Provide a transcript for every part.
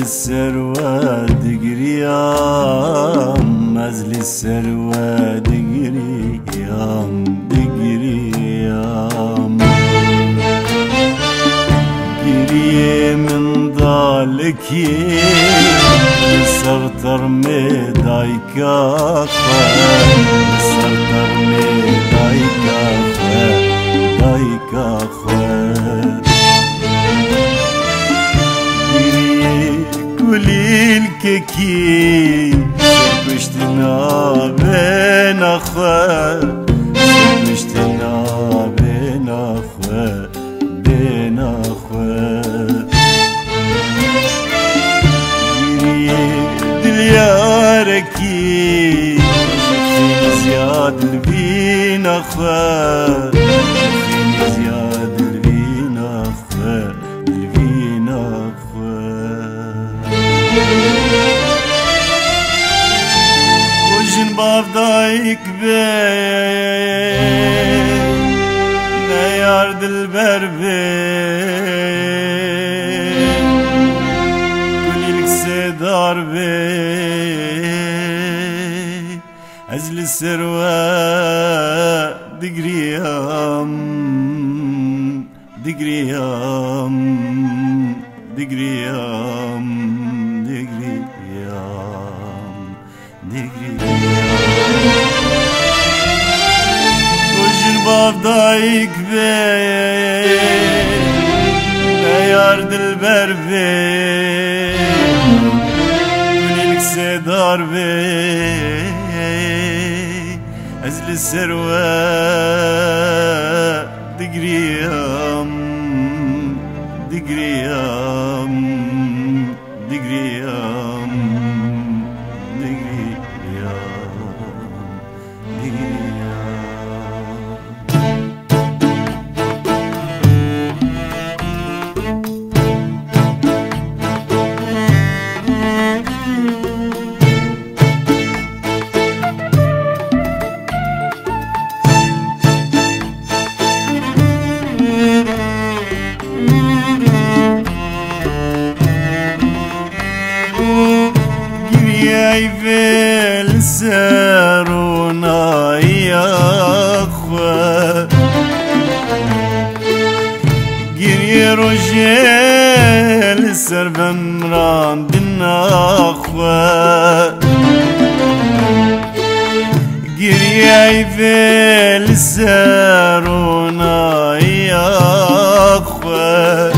السروة دقريام أزل السروة دقريام دقريام قريه من ضالك سرطر ميدايك سرطر ميدايك دايك قولي الكيكي سربشتنا بين أخوة سربشتنا بين أخوة بين أخوة دلياركي فيني زياد البين أخوة فيني زياد البين أخوة البين أخوة وجن بافدايك بين نيار دلبر بين كلي لك سيدار بين أزل السروة دقريام دقريام دقريام وجن بافدايك بين نيار دلبر بين كلي لك سيدار بين أزل السروة دقريام دقريام دقريام في السرونا يا أخوة قري رجال السرب مران دنا أخوة قري في السرونا يا أخوة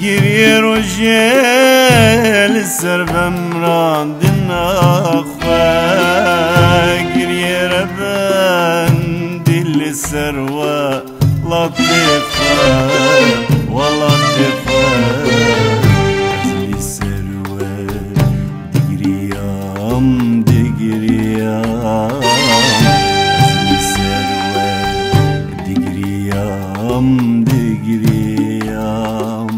قري رجال السرب مران دنا أخوة قري ربان دل السروة لطيفة ولطيفة أزل السروة دقريام دقريام أزل السروة دقريام دقريام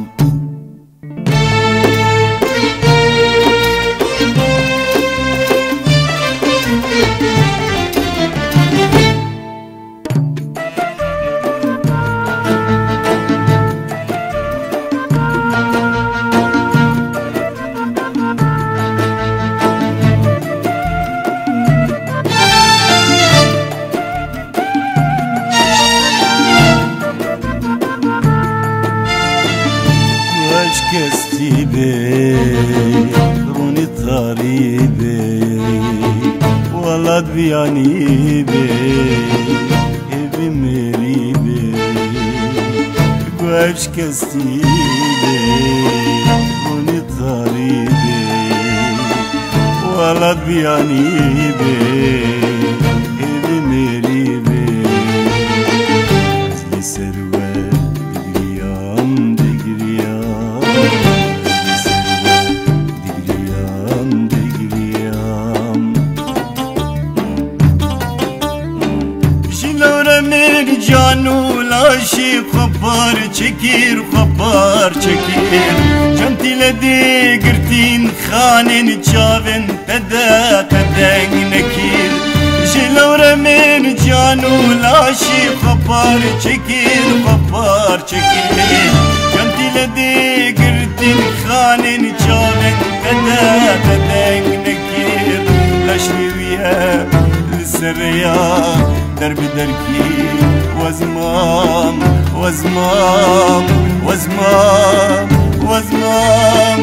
كستي بي روني طريبي ولد بياني بي ابي مري بي قواش كستي بي روني طريبي ولد بياني بي ابي مري بي أزلي سروة دقريام دقريام خبار چکیر خبار چکیر جنتی لدی گرتین خانین چاون تدا تدنگ نکیر جلور من جانو لاشی خبار چکیر خبار چکیر جنتی لدی گرتین خانین چاون تدا تدنگ نکیر لاشی ویا لسریا درب درکی وزمام وزمام وزمام وزمام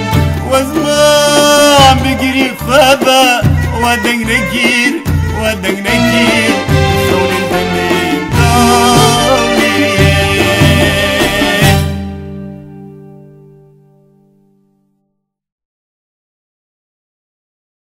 وزمام بگیری خوابا ودنگ نگیر ودنگ نگیر